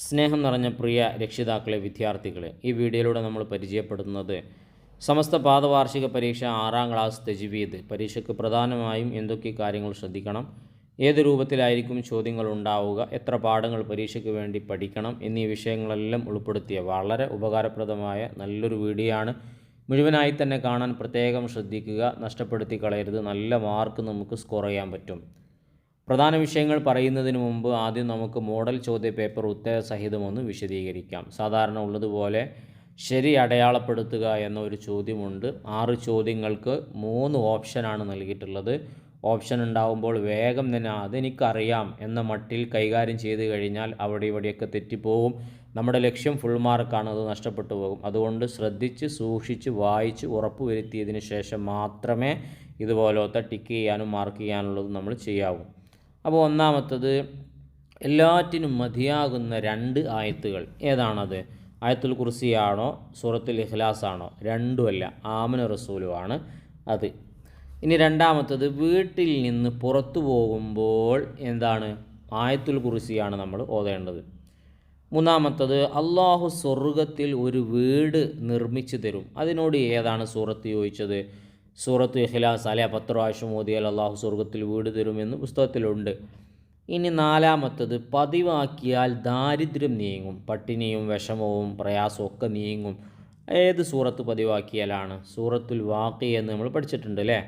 സ്നേഹം നിറഞ്ഞ പ്രിയ രക്ഷിതാക്കളെ, വിദ്യാർത്ഥികളെ, ഈ വീഡിയോയിലൂടെ നമ്മൾ പരിചയപ്പെടുന്നത് സമസ്ത പാദവാർഷിക പരീക്ഷ 6ാം ക്ലാസ് തജ്വീദ് പരീക്ഷയ്ക്ക് പ്രധാനമായും എന്തൊക്കെ കാര്യങ്ങൾ ശ്രദ്ധിക്കണം, ഏത് രൂപത്തിലായിരിക്കും ചോദ്യങ്ങൾ ഉണ്ടാവുക, എത്ര പാഠങ്ങൾ പരീക്ഷയ്ക്ക് വേണ്ടി പഠിക്കണം എന്നീ വിഷയങ്ങളെല്ലാം ഉൾപ്പെടുത്തിയ വളരെ ഉപകാരപ്രദമായ നല്ലൊരു വീഡിയോ ആണ്. മുഴുവനായി തന്നെ കാണാൻ പ്രത്യേകം ശ്രദ്ധിക്കുക, നഷ്ടപ്പെടുത്തി കളയരുത്. നല്ല മാർക്ക് നമുക്ക് സ്കോർ ചെയ്യാൻ പറ്റും. പ്രധാന വിഷയങ്ങൾ പറയുന്നതിന് മുമ്പ് ആദ്യം നമുക്ക് മോഡൽ ചോദ്യ പേപ്പർ ഉത്തര സഹിതമൊന്ന് വിശദീകരിക്കാം. സാധാരണ ഉള്ളതുപോലെ ശരി അടയാളപ്പെടുത്തുക എന്ന ഒരു ചോദ്യമുണ്ട്. 6 ചോദ്യങ്ങൾക്ക് 3 ഓപ്ഷനാണ് നൽകിയിട്ടുള്ളത്. ഓപ്ഷൻ ഉണ്ടാകുമ്പോൾ വേഗം തന്നെ അതെനിക്കറിയാം എന്ന മട്ടിൽ കൈകാര്യം ചെയ്ത് കഴിഞ്ഞാൽ അവിടെ ഇവിടെയൊക്കെ തെറ്റിപ്പോകും. നമ്മുടെ ലക്ഷ്യം ഫുൾ മാർക്കാണ്, അത് നഷ്ടപ്പെട്ടു പോകും. അതുകൊണ്ട് ശ്രദ്ധിച്ച് സൂക്ഷിച്ച് വായിച്ച് ഉറപ്പുവരുത്തിയതിന് ശേഷം മാത്രമേ ഇതുപോലത്തെ ടിക്ക് ചെയ്യാനും മാർക്ക് ചെയ്യാനുള്ളത് നമ്മൾ ചെയ്യാവൂ. അപ്പോൾ ഒന്നാമത്തത്, എല്ലാറ്റിനും മതിയാകുന്ന 2 ആയത്തുകൾ. ഏതാണത്? ആയത്തുൽ കുർസിയാണോ സൂറത്തുൽ ഇഖ്ലാസ് ആണോ? രണ്ടുമല്ല, ആമന റസൂലുമാണ് അത്. ഇനി രണ്ടാമത്തത്, വീട്ടിൽ നിന്ന് പുറത്തു പോകുമ്പോൾ എന്താണ്? ആയത്തുൽ കുർസിയാണ് നമ്മൾ ഓതേണ്ടത്. മൂന്നാമത്തത്, അള്ളാഹു സ്വർഗത്തിൽ ഒരു വീട് നിർമ്മിച്ചു തരും. അതിനോട് ഏതാണ് സൂറത്ത് ചോദിച്ചത്? സൂറത്ത് ഇഖ്ലാസ്. അല്ലെ, 10 പ്രാവശ്യം ഓതിയാൽ അള്ളാഹു സ്വർഗത്തിൽ വീട് തരുമെന്ന് പുസ്തകത്തിലുണ്ട്. ഇനി നാലാമത്തത്, പതിവാക്കിയാൽ ദാരിദ്ര്യം നീങ്ങും, പട്ടിണിയും വിഷമവും പ്രയാസവും ഒക്കെ നീങ്ങും. ഏത് സൂറത്ത് പതിവാക്കിയാലാണ്? സൂറത്തുൽ വാഖിയ എന്ന് നമ്മൾ പഠിച്ചിട്ടുണ്ട് അല്ലേ.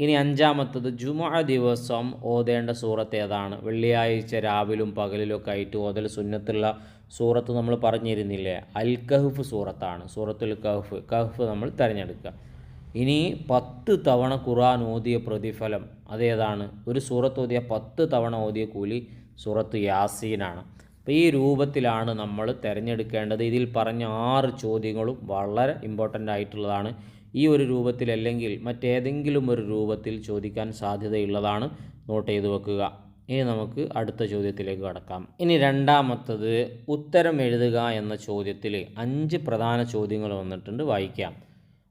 ഇനി അഞ്ചാമത്തത്, ജുമുഅ ദിവസം ഓതേണ്ട സൂറത്ത് ഏതാണ്? വെള്ളിയാഴ്ച രാവിലും പകലിലൊക്കെ ആയിട്ട് ഓതൽ സുന്നത്തുള്ള സൂറത്ത് നമ്മൾ പറഞ്ഞിരുന്നില്ലേ? അൽ കഹ്ഫ് സൂറത്താണ്. സൂറത്തുൽ കഹ്ഫ് നമ്മൾ തിരഞ്ഞെടുക്കുക. ഇനി 10 തവണ ഖുർആൻ ഓതിയ പ്രതിഫലം അതേതാണ്? ഒരു സൂറത്ത് ഓതിയ 10 തവണ ഓതിയ കൂലി സൂറത്ത് യാസീനാണ്. അപ്പോൾ ഈ രൂപത്തിലാണ് നമ്മൾ തിരഞ്ഞെടുക്കേണ്ടത്. ഇതിൽ പറഞ്ഞ 6 ചോദ്യങ്ങളും വളരെ ഇമ്പോർട്ടൻ്റ് ആയിട്ടുള്ളതാണ്. ഈ ഒരു രൂപത്തിലല്ലെങ്കിൽ മറ്റേതെങ്കിലും ഒരു രൂപത്തിൽ ചോദിക്കാൻ സാധ്യതയുള്ളതാണ്. നോട്ട് ചെയ്ത് വെക്കുക. ഇനി നമുക്ക് അടുത്ത ചോദ്യത്തിലേക്ക് കടക്കാം. ഇനി രണ്ടാമത്തത്, ഉത്തരം എഴുതുക എന്ന ചോദ്യത്തിൽ 5 പ്രധാന ചോദ്യങ്ങൾ വന്നിട്ടുണ്ട്, വായിക്കാം.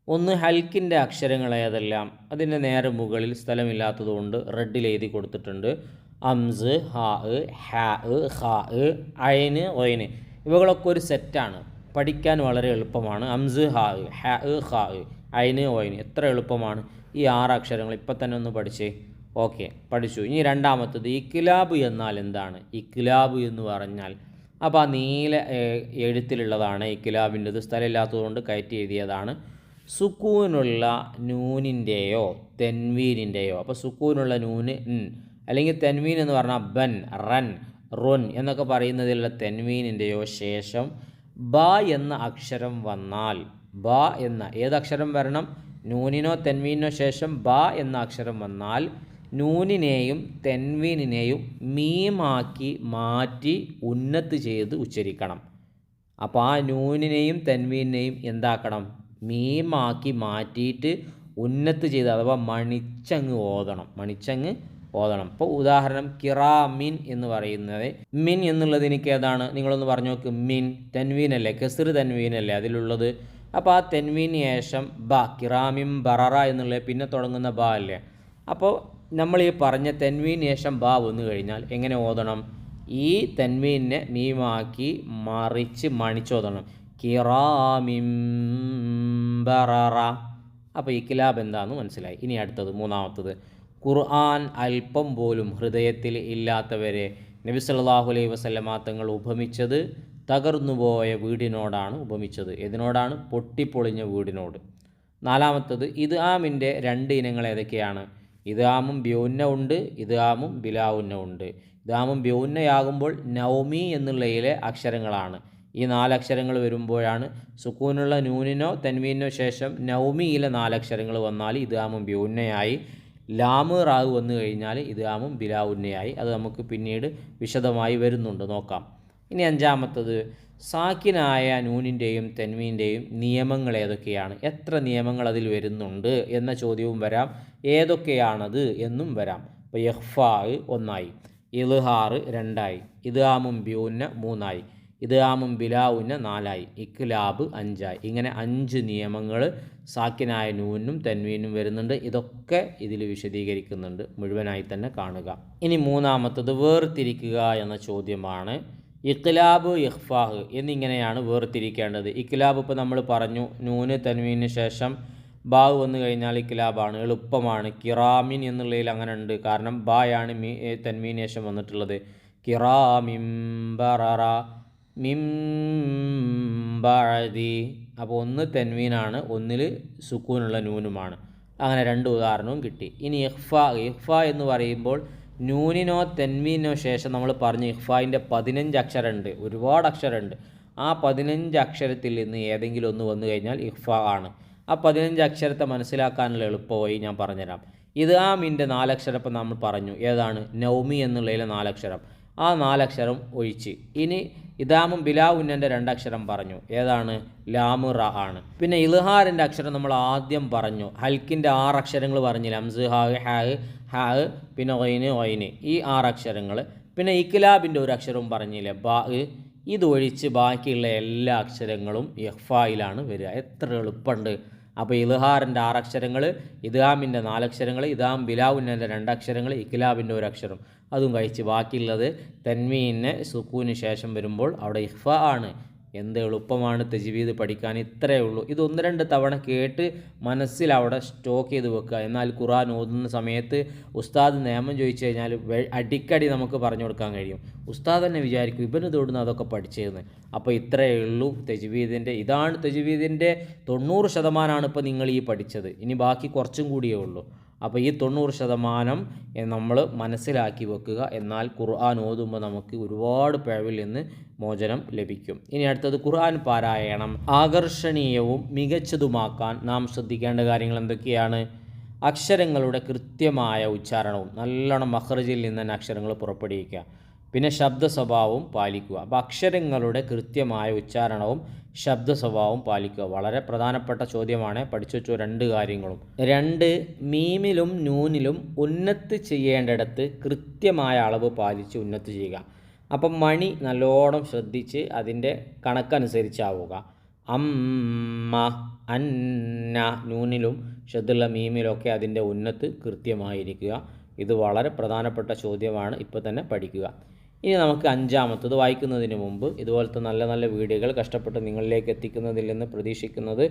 ഒന്ന്, ഹൽക്കിൻ്റെ അക്ഷരങ്ങൾ ഏതെല്ലാം? അതിൻ്റെ നേരെ മുകളിൽ സ്ഥലമില്ലാത്തതുകൊണ്ട് റെഡിൽ എഴുതി കൊടുത്തിട്ടുണ്ട്. അംസ്, ഹാ, ഹാ, ഹാ, ഐന്, ഒയിന്. ഇവകളൊക്കെ ഒരു സെറ്റാണ്, പഠിക്കാൻ വളരെ എളുപ്പമാണ്. അംസ്, ഹാ, ഹാ, ഹാ, ഐന്, ഒയിന്. എത്ര എളുപ്പമാണ് ഈ 6 അക്ഷരങ്ങൾ. ഇപ്പം തന്നെ ഒന്ന് പഠിച്ചേ. ഓക്കെ, പഠിച്ചു. ഇനി രണ്ടാമത്തത്, ഇക്ലാബ് എന്നാൽ എന്താണ്? ഇക്ലാബ് എന്ന് പറഞ്ഞാൽ, അപ്പോൾ ആ നീല എഴുത്തിലുള്ളതാണ് ഇക്ലാബിൻ്റെത്. സ്ഥലമില്ലാത്തതുകൊണ്ട് കയറ്റി എഴുതിയതാണ്. സുക്കൂനുള്ള നൂനിൻ്റെയോ തെൻവീനിൻ്റെയോ, അപ്പോൾ സുക്കൂനുള്ള നൂന് അല്ലെങ്കിൽ തെൻവീൻ എന്ന് പറഞ്ഞാൽ ബൻ, റൻ, റുൻ എന്നൊക്കെ പറയുന്നതിലുള്ള തെൻവീനിൻ്റെയോ ശേഷം ബ എന്ന അക്ഷരം വന്നാൽ, ബ എന്ന ഏതക്ഷരം വരണം? നൂനിനോ തെൻവീനോ ശേഷം ബ എന്ന അക്ഷരം വന്നാൽ നൂനിനെയും തെൻവീനിനെയും മീമാക്കി മാറ്റി ഉന്നത്ത് ചെയ്ത് ഉച്ചരിക്കണം. അപ്പോൾ ആ നൂനിനെയും തെൻവീനെയും എന്താക്കണം? മീമാക്കി മാറ്റിയിട്ട് ഉന്നത്ത് ചെയ്ത്, അഥവാ മണിച്ചങ്ങ് ഓതണം. ഇപ്പോൾ ഉദാഹരണം, കിറാമിൻ എന്ന് പറയുന്നത്, മിൻ എന്നുള്ളത് എനിക്ക് ഏതാണ്? നിങ്ങളൊന്ന് പറഞ്ഞു നോക്ക്. മിൻ തെൻവീനല്ലേ, കെസ്ർ തെൻവീനല്ലേ അതിലുള്ളത്. അപ്പോൾ ആ തെൻവീന് ശേഷം ബ, കിറാമിൻ ബററ എന്നുള്ളത് പിന്നെ തുടങ്ങുന്ന ബ അല്ലേ. അപ്പോൾ നമ്മൾ ഈ പറഞ്ഞ തെൻവീന് ശേഷം ബ വന്നു കഴിഞ്ഞാൽ എങ്ങനെ ഓതണം? ഈ തെൻവീനെ മീമാക്കി മറിച്ച് മണിച്ചോതണം. കിറാമിൻ ബററ. അപ്പോൾ ഇക്ലാബ് എന്താണെന്ന് മനസ്സിലായി. ഇനി അടുത്തത്, മൂന്നാമത്തത്, ഖുർആൻ അല്പം പോലും ഹൃദയത്തിൽ ഇല്ലാത്തവരെ നബി സല്ലല്ലാഹു അലൈഹി വസല്ലമ തങ്ങൾ ഉപമിച്ചത് തകർന്നുപോയ വീടിനോടാണ് ഉപമിച്ചത്. ഇതിനോടാണ്? പൊട്ടിപ്പൊളിഞ്ഞ വീടിനോട്. നാലാമത്തത്, ഇദ്ആമിൻ്റെ 2 ഇനങ്ങൾ ഏതൊക്കെയാണ്? ഇദ്ആമും ബിഉന്ന ഉണ്ട്, ഇദ്ആമും ബിലാഉന്ന ഉണ്ട്. ഇദ്ആമും ബിഉന്നയാകുമ്പോൾ നൗമി എന്നുള്ളതിലെ അക്ഷരങ്ങളാണ്. ഈ 4 അക്ഷരങ്ങൾ വരുമ്പോഴാണ് സുക്കൂനുള്ള നൂനിനോ തെൻവീനോ ശേഷം നൗമിയിലെ 4 അക്ഷരങ്ങൾ വന്നാൽ ഇദ്ആമും ബിഉന്നയായി. ലാമ് റാവ് വന്നു കഴിഞ്ഞാൽ ഇദ്ആമും ബിലാഉന്നയായി. അത് നമുക്ക് പിന്നീട് വിശദമായി വരുന്നുണ്ട്, നോക്കാം. ഇനി അഞ്ചാമത്തത്, സാക്കിനായ നൂനിൻ്റെയും തെൻവീൻ്റെയും നിയമങ്ങൾ ഏതൊക്കെയാണ്? എത്ര നിയമങ്ങൾ അതിൽ വരുന്നുണ്ട് എന്ന ചോദ്യവും വരാം. ഏതൊക്കെയാണത് എന്നും വരാം. അപ്പോൾ ഇഖ്ഫാ 1ആയി, ഇദ്ഹാർ 2ആയി, ഇദ്ആമും ബിഉന്ന 3ആയി, ഇദ്ആമും ബിലാഉന്ന 4ആയി, ഇക്ലാബ് 5ആയി. ഇങ്ങനെ 5 നിയമങ്ങൾ സാക്കിനായ നൂനും തെൻവീനും വരുന്നുണ്ട്. ഇതൊക്കെ ഇതിൽ വിശദീകരിക്കുന്നുണ്ട്, മുഴുവനായി തന്നെ കാണുക. ഇനി മൂന്നാമത്തത്, വേർതിരിക്കുക എന്ന ചോദ്യമാണ്. ഇഖ്ലാബ് ഇഖ്ഫാഹ് എന്നിങ്ങനെയാണ് വേർതിരിക്കേണ്ടത്. ഇഖ്ലാബ് ഇപ്പോൾ നമ്മൾ പറഞ്ഞു, നൂന് തൻവീന് ശേഷം ബാവ് വന്നു കഴിഞ്ഞാൽ ഇഖ്ലാബാണ്, എളുപ്പമാണ്. കിറാമിൻ എന്നുള്ളതിൽ അങ്ങനെ ഉണ്ട്, കാരണം ബായാണ് തൻവീന് ശേഷം വന്നിട്ടുള്ളത്. കിറാമിൻ ബററ മിംബഅദി, അപ്പോൾ ഒന്ന് തെൻവീനാണ്, ഒന്നിൽ സുക്കൂനുള്ള നൂനുമാണ്. അങ്ങനെ രണ്ട് ഉദാഹരണവും കിട്ടി. ഇനി ഇഖ്ഫ എന്ന് പറയുമ്പോൾ നൂനിനോ തെൻവീനോ ശേഷം നമ്മൾ പറഞ്ഞു ഇഖ്ഫായിൻ്റെ 15 അക്ഷരമുണ്ട്, ഒരുപാട് അക്ഷരമുണ്ട്. ആ 15 അക്ഷരത്തിൽ നിന്ന് ഏതെങ്കിലും ഒന്ന് വന്നു കഴിഞ്ഞാൽ ഇഖ്ഫ ആണ്. ആ 15 അക്ഷരത്തെ മനസ്സിലാക്കാനുള്ള എളുപ്പമായി ഞാൻ പറഞ്ഞുതരാം. ഇദ്ഗാമിൻ്റെ 4 അക്ഷരം ഇപ്പം നമ്മൾ പറഞ്ഞു, ഏതാണ്? നൗമി എന്നുള്ളതിലെ 4 അക്ഷരം. ആ 4 അക്ഷരം ഒഴിച്ച് ഇനി ഇദാമും ബിലാവുന്നൻ്റെ 2 അക്ഷരം പറഞ്ഞു, ഏതാണ്? ലാമ് റ ആണ്. പിന്നെ ഇൽഹാറിൻ്റെ അക്ഷരം നമ്മൾ ആദ്യം പറഞ്ഞു, ഹൽക്കിൻ്റെ 6 അക്ഷരങ്ങൾ പറഞ്ഞില്ല, ഹംസ് ഹാ ഹാ പിന്നെ ഒയിന് ഈ 6 അക്ഷരങ്ങൾ. പിന്നെ ഇഖ്ലാബിൻ്റെ ഒരു അക്ഷരവും പറഞ്ഞില്ലേ, ബാ. ഇത് ഒഴിച്ച് ബാക്കിയുള്ള എല്ലാ അക്ഷരങ്ങളും ഇഖ്ഫായിലാണ് വരിക. എത്ര എളുപ്പമുണ്ട്. അപ്പോൾ ഇൽഹാറിൻ്റെ 6 അക്ഷരങ്ങൾ, ഇദ്ഗാമിൻ്റെ 4 അക്ഷരങ്ങൾ, ഇദ്ഗാം ബിലാവുന്നൻ്റെ 2 അക്ഷരങ്ങൾ, ഇഖ്ലാബിൻ്റെ ഒരു അക്ഷരം, അതും കഴിച്ച് ബാക്കിയുള്ളത് തൻവീന് സുക്കൂന് ശേഷം വരുമ്പോൾ അവിടെ ഇഖ്ഫ ആണ്. എന്ത് എളുപ്പമാണ് തജ്വീദ് പഠിക്കാൻ, ഇത്രയേ ഉള്ളൂ. ഇത് 1-2 തവണ കേട്ട് മനസ്സിൽ അവിടെ സ്റ്റോക്ക് ചെയ്ത് വെക്കുക. എന്നാൽ ഖുർആൻ ഓതുന്ന സമയത്ത് ഉസ്താദ് നിയമം ചോദിച്ചു കഴിഞ്ഞാൽ അടിക്കടി നമുക്ക് പറഞ്ഞു കൊടുക്കാൻ കഴിയും. ഉസ്താദ് തന്നെ വിചാരിക്കും ഇവന് തൊടുന്ന അതൊക്കെ പഠിച്ചതെന്ന്. അപ്പോൾ ഇത്രയേ ഉള്ളൂ തജ്വീദിൻ്റെ. ഇതാണ് തജ്വീദിൻ്റെ 90% ഇപ്പോൾ നിങ്ങൾ ഈ പഠിച്ചത്. ഇനി ബാക്കി കുറച്ചും കൂടിയേ ഉള്ളൂ. അപ്പോൾ ഈ 90% നമ്മൾ മനസ്സിലാക്കി വെക്കുക. എന്നാൽ ഖുർആൻ ഓതുമ്പോൾ നമുക്ക് ഒരുപാട് പിഴവിൽ നിന്ന് മോചനം ലഭിക്കും. ഇനി അടുത്തത് ഖുർആൻ പാരായണം ആകർഷണീയവും മികച്ചതുമാക്കാൻ നാം ശ്രദ്ധിക്കേണ്ട കാര്യങ്ങൾ എന്തൊക്കെയാണ്? അക്ഷരങ്ങളുടെ കൃത്യമായ ഉച്ചാരണവും, നല്ലോണം മഖ്റജിൽ നിന്ന് തന്നെ അക്ഷരങ്ങൾ പുറപ്പെടുവിക്കുക. പിന്നെ ശബ്ദ സ്വഭാവവും പാലിക്കുക. അപ്പോൾ അക്ഷരങ്ങളുടെ കൃത്യമായ ഉച്ചാരണവും ശബ്ദ സ്വഭാവവും പാലിക്കുക വളരെ പ്രധാനപ്പെട്ട ചോദ്യമാണ്. പഠിച്ചു വെച്ചോ 2 കാര്യങ്ങളും. 2, മീമിലും നൂനിലും ഉന്നത്ത് ചെയ്യേണ്ടിടത്ത് കൃത്യമായ അളവ് പാലിച്ച് ഉന്നത്ത് ചെയ്യുക. അപ്പം മണി നല്ലോണം ശ്രദ്ധിച്ച് അതിൻ്റെ കണക്കനുസരിച്ചാവുക. അമ്മ, അന്ന, നൂനിലും ഷദ്ദുള്ള മീമിലൊക്കെ അതിൻ്റെ ഉന്നത്ത് കൃത്യമായിരിക്കുക. ഇത് വളരെ പ്രധാനപ്പെട്ട ചോദ്യമാണ്, ഇപ്പോൾ തന്നെ പഠിക്കുക. ഇനി നമുക്ക് 5-മത്തത് വായിക്കുന്നതിന് മുമ്പ് ഇതുപോലത്തെ നല്ല നല്ല വീഡിയോകൾ കഷ്ടപ്പെട്ട് നിങ്ങളിലേക്ക് എത്തിക്കുന്നതിൽ നിന്ന് പ്രതീക്ഷിക്കുന്നത്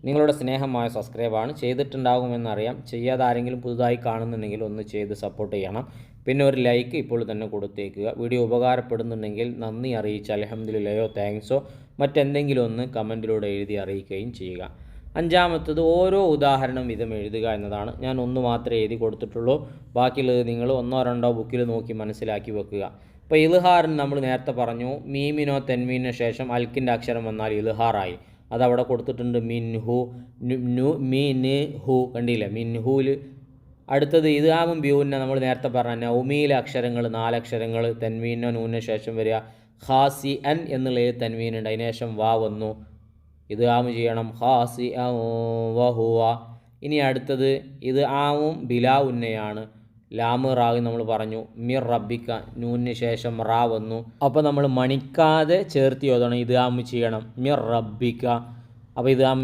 നിങ്ങളുടെ സ്നേഹമായ സബ്സ്ക്രൈബാണ്. ചെയ്തിട്ടുണ്ടാകുമെന്നറിയാം. ചെയ്യാതെ ആരെങ്കിലും പുതുതായി കാണുന്നുണ്ടെങ്കിൽ ഒന്ന് ചെയ്ത് സപ്പോർട്ട് ചെയ്യണം. പിന്നെ ഒരു ലൈക്ക് ഇപ്പോൾ തന്നെ കൊടുത്തേക്കുക. വീഡിയോ ഉപകാരപ്പെടുന്നുണ്ടെങ്കിൽ നന്ദി അറിയിച്ച് അൽഹംദുലില്ലാഹോ താങ്ക്സോ മറ്റെന്തെങ്കിലും ഒന്ന് കമൻറ്റിലൂടെ എഴുതി അറിയിക്കുകയും ചെയ്യുക. 5-മത്തത് ഓരോ ഉദാഹരണം വീതം എഴുതുക എന്നതാണ്. ഞാൻ 1 മാത്രമേ എഴുതി കൊടുത്തിട്ടുള്ളൂ. ബാക്കിയുള്ളത് നിങ്ങൾ 1-2 ബുക്കിൽ നോക്കി മനസ്സിലാക്കി വെക്കുക. ഇപ്പോൾ ഇൽഹാറിന് നമ്മൾ നേരത്തെ പറഞ്ഞു, മീമിനോ തെൻവീനോ ശേഷം അൽക്കിൻ്റെ അക്ഷരം വന്നാൽ ഇൽഹാറായി. അതവിടെ കൊടുത്തിട്ടുണ്ട്. മിൻഹു, മിന് ഹു, കണ്ടില്ലേ? മിൻഹുൽ. അടുത്തത് ഇദ്ഗാമും ബിയൂന്നെ നമ്മൾ നേരത്തെ പറഞ്ഞ നൗമിയിലെ അക്ഷരങ്ങൾ 4 അക്ഷരങ്ങൾ തെൻവീനോ നൂനോ ശേഷം വരിക. ഖാസി അൻ എന്നുള്ളത് തെൻവീനുണ്ട്, അതിന് ശേഷം വാ വന്നു, ഇദ്ഗാം ചെയ്യണം. ഖാസി അ വഹുവ. ഇനി അടുത്തത് ഇദ്ഗാമും ബിലാ ഉന്നയാണ്. ലാമ് റാവ് നമ്മൾ പറഞ്ഞു. മിർ റബ്ബിക്ക, നൂനിന് ശേഷം റാ വന്നു. അപ്പോൾ നമ്മൾ മണിക്കാതെ ചേർത്തി ഓതണം, ഇദ്ഗാം ചെയ്യണം. മിർ റബ്ബിക്ക. അപ്പോൾ ഇദ്ഗാം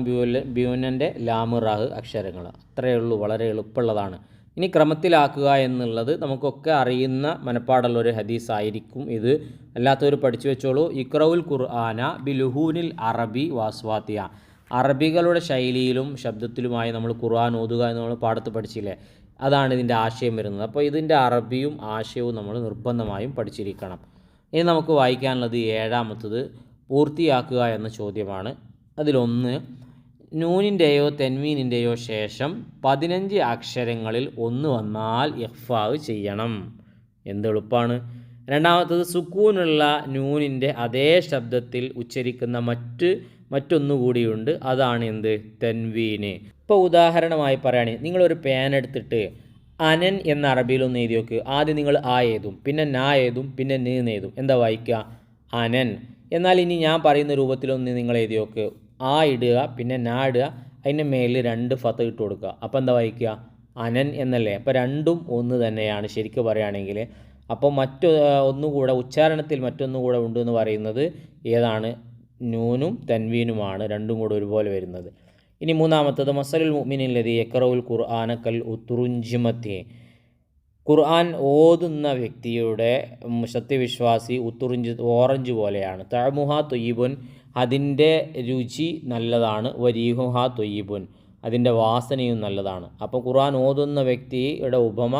ബിയൂനൻ്റെ ലാമ് റാഹ് അക്ഷരങ്ങൾ. അത്രയേ ഉള്ളൂ, വളരെ എളുപ്പമുള്ളതാണ്. ഇനി ക്രമത്തിലാക്കുക എന്നുള്ളത് നമുക്കൊക്കെ അറിയുന്ന മനപ്പാടുള്ളൊരു ഹദീസായിരിക്കും ഇത്. അല്ലാത്തവർ പഠിച്ചു വെച്ചോളൂ. ഇഖ്റഉൽ ഖുർആന ബിലുഹൂനിൽ അറബി വാസ്വാത്തിയ. അറബികളുടെ ശൈലിയിലും ശബ്ദത്തിലുമായി നമ്മൾ ഖുർആൻ ഓതുക എന്ന് നമ്മൾ പാഠത്ത് പഠിച്ചില്ലേ? അതാണ് ഇതിൻ്റെ ആശയം വരുന്നത്. അപ്പോൾ ഇതിൻ്റെ അറബിയും ആശയവും നമ്മൾ നിർബന്ധമായും പഠിച്ചിരിക്കണം. ഇനി നമുക്ക് വായിക്കാനുള്ളത് 7-മത്തത് പൂർത്തിയാക്കുക എന്ന ചോദ്യമാണ്. അതിലൊന്ന്, നൂനിൻ്റെയോ തെൻവീനിൻ്റെയോ ശേഷം 15 അക്ഷരങ്ങളിൽ 1 വന്നാൽ ഇഖ്ഫാവ് ചെയ്യണം. എന്തെളുപ്പമാണ്. 2-മത്തത് സുക്കൂനുള്ള നൂനിൻ്റെ അതേ ശബ്ദത്തിൽ ഉച്ചരിക്കുന്ന മറ്റൊന്നുകൂടിയുണ്ട്. അതാണ് എന്ത്? തെൻവീന്. ഇപ്പോൾ ഉദാഹരണമായി പറയുകയാണെങ്കിൽ നിങ്ങളൊരു പേൻ എടുത്തിട്ട് അനൻ എന്ന അറബിയിലൊന്ന് എഴുതി നോക്ക്. ആദ്യം നിങ്ങൾ ആ എഴുതും, പിന്നെ നാ എഴുതും, പിന്നെ നീന്ന് എഴുതും. എന്താ വായിക്കുക? അനൻ. എന്നാൽ ഇനി ഞാൻ പറയുന്ന രൂപത്തിലൊന്ന് നിങ്ങൾ എഴുതി നോക്ക്. ആ ഇടുക, പിന്നെ നാ ഇടുക, അതിൻ്റെ മേലിൽ 2 ഫത്ത് ഇട്ട് കൊടുക്കുക. അപ്പോൾ എന്താ വായിക്കുക? അനൻ എന്നല്ലേ? അപ്പോൾ രണ്ടും ഒന്ന് തന്നെയാണ് ശരിക്കും പറയുകയാണെങ്കിൽ. അപ്പോൾ ഒന്നുകൂടെ ഉച്ചാരണത്തിൽ മറ്റൊന്നുകൂടെ ഉണ്ടെന്ന് പറയുന്നത് ഏതാണ്? നൂനും തൻവീനുമാണ്, രണ്ടും കൂടെ ഒരുപോലെ വരുന്നത്. ഇനി 3-മത്തത് മസലുൽ മുഅ്മിനില്ലദീ യഖറഉൽ ഖുർആന കൽ ഉതുറുഞ്ചിമത്തി. ഖുർആൻ ഓതുന്ന വ്യക്തിയുടെ സത്യവിശ്വാസി ഓറഞ്ച് പോലെയാണ്. തഅമുഹ തൊയ്യിബുൻ, അതിൻ്റെ രുചി നല്ലതാണ്. വരീഹുഹ തൊയ്യിബുൻ, അതിൻ്റെ വാസനയും നല്ലതാണ്. അപ്പോൾ ഖുർആൻ ഓതുന്ന വ്യക്തിയുടെ ഉപമ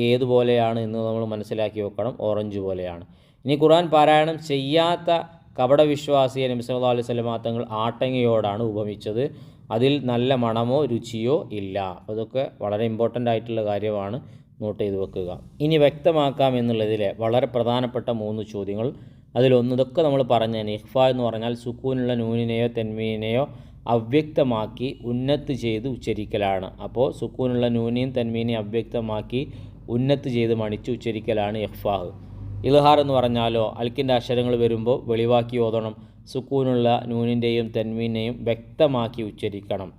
ഏതുപോലെയാണ് എന്ന് നമ്മൾ മനസ്സിലാക്കി വെക്കണം. ഓറഞ്ച് പോലെയാണ്. ഇനി ഖുർആൻ പാരായണം ചെയ്യാത്ത കപടവിശ്വാസിയെ നബി സല്ലല്ലാഹു അലൈഹി വസല്ലം തങ്ങൾ ആട്ടങ്ങയോടാണ് ഉപമിച്ചത്. അതിൽ നല്ല മണമോ രുചിയോ ഇല്ല. അതൊക്കെ വളരെ ഇമ്പോർട്ടൻ്റ് ആയിട്ടുള്ള കാര്യമാണ്, നോട്ട് ചെയ്ത് വെക്കുക. ഇനി വ്യക്തമാക്കാം എന്നുള്ളതിൽ വളരെ പ്രധാനപ്പെട്ട 3 ചോദ്യങ്ങൾ. ഇതൊക്കെ നമ്മൾ പറഞ്ഞാൽ ഇഖ്ഫ എന്ന് പറഞ്ഞാൽ സുക്കൂനുള്ള നൂനിനെയോ തെൻവീനെയോ അവ്യക്തമാക്കി ഉന്നത്ത് ചെയ്ത് ഉച്ചരിക്കലാണ്. അപ്പോൾ സുക്കൂനുള്ള നൂനെയും തെൻവീനെയും അവ്യക്തമാക്കി ഉന്നത്ത് ചെയ്ത് മണിച്ച് ഉച്ചരിക്കലാണ് ഇഖ്ഫാഹ്. ഇൽഹാർ എന്ന് പറഞ്ഞാലോ അൽക്കിൻ്റെ അക്ഷരങ്ങൾ വരുമ്പോൾ വെളിവാക്കി ഓതണം. സുക്കൂനുള്ള നൂനിൻ്റെയും തെൻവീനെയും വ്യക്തമാക്കി ഉച്ചരിക്കണം.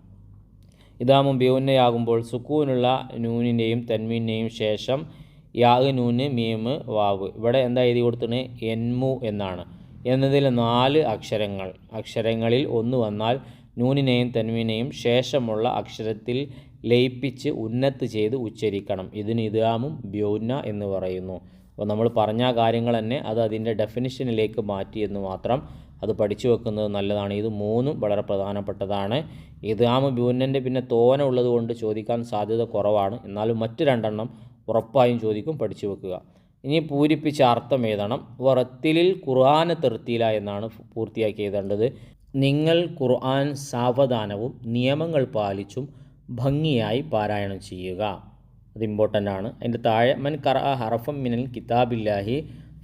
ഇദാമും ബിയുന്നയാകുമ്പോൾ സുക്കൂനുള്ള നൂനിൻ്റെയും തെൻവീനെയും ശേഷം യാഗ്, നൂന്, മീമ്, വാവ്. ഇവിടെ എന്താ എഴുതി കൊടുത്തത്? എൻമു എന്നാണ്. എന്നതിൽ 4 അക്ഷരങ്ങളിൽ ഒന്ന് വന്നാൽ നൂനിനെയും തെൻവീനെയും ശേഷമുള്ള അക്ഷരത്തിൽ ലയിപ്പിച്ച് ഉന്നത്ത് ചെയ്ത് ഉച്ചരിക്കണം. ഇതിന് ഇദ്ഗാമും ബിയുന്ന എന്ന് പറയുന്നു. അപ്പോൾ നമ്മൾ പറഞ്ഞ കാര്യങ്ങൾ തന്നെ അത് അതിൻ്റെ ഡെഫിനിഷനിലേക്ക് മാറ്റി എന്ന് മാത്രം. അത് പഠിച്ചു വെക്കുന്നത് നല്ലതാണ്. ഇത് 3ഉം വളരെ പ്രധാനപ്പെട്ടതാണ്. ഇദ്ഗാമ് ബിയുന്നൻ്റെ പിന്നെ തോന ഉള്ളത് കൊണ്ട് ചോദിക്കാൻ സാധ്യത കുറവാണ്. എന്നാലും മറ്റ് 2 ഉറപ്പായും ചോദിക്കും, പഠിച്ചു വെക്കുക. ഇനി പൂരിപ്പിച്ച അർത്ഥം എഴുതണം. വറത്തിലിൽ ഖുർആന തെർത്തീല എന്നാണ് പൂർത്തിയാക്കി എഴുതേണ്ടത്. നിങ്ങൾ ഖുർആൻ സാവധാനവും നിയമങ്ങൾ പാലിച്ചും ഭംഗിയായി പാരായണം ചെയ്യുക. അത് ഇമ്പോർട്ടൻ്റ് ആണ്. അതിൻ്റെ താഴെ മൻ ഖറഅ ഹറഫം മിനൽ കിതാബില്ലാഹി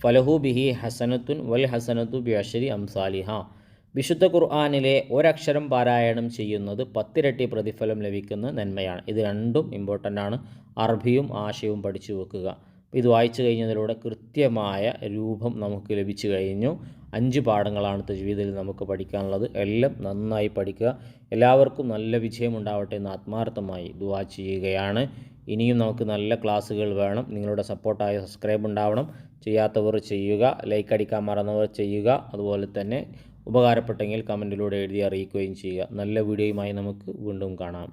ഫലഹു ബിഹി ഹസനത്തുൻ വൽ ഹസനത്തു ബിഅശ്രി അംസാലിഹ. വിശുദ്ധ ഖുർആനിലെ ഒരക്ഷരം പാരായണം ചെയ്യുന്നത് 10 ഇരട്ടി പ്രതിഫലം ലഭിക്കുന്ന നന്മയാണ്. ഇത് 2ഉം ഇമ്പോർട്ടൻ്റ് ആണ്. അറബിയും ആശയവും പഠിച്ചു വെക്കുക. ഇത് വായിച്ചു കഴിഞ്ഞതിലൂടെ കൃത്യമായ രൂപം നമുക്ക് ലഭിച്ചു കഴിഞ്ഞു. 5 പാഠങ്ങളാണ് തജ്വീദിൽ നമുക്ക് പഠിക്കാനുള്ളത്. എല്ലാം നന്നായി പഠിക്കുക. എല്ലാവർക്കും നല്ല വിജയം ഉണ്ടാവട്ടെ എന്ന് ആത്മാർത്ഥമായി ദുആ ചെയ്യുകയാണ്. ഇനിയും നമുക്ക് നല്ല ക്ലാസ്സുകൾ വേണം. നിങ്ങളുടെ സപ്പോർട്ടായ സബ്സ്ക്രൈബ് ഉണ്ടാവണം. ചെയ്യാത്തവർ ചെയ്യുക, ലൈക്ക് അടിക്കാൻ മറന്നവർ ചെയ്യുക. അതുപോലെ തന്നെ ഉപകാരപ്പെട്ടെങ്കിൽ കമൻറ്റിലൂടെ എഴുതി അറിയിക്കുകയും ചെയ്യുക. നല്ല വീഡിയോയുമായി നമുക്ക് വീണ്ടും കാണാം.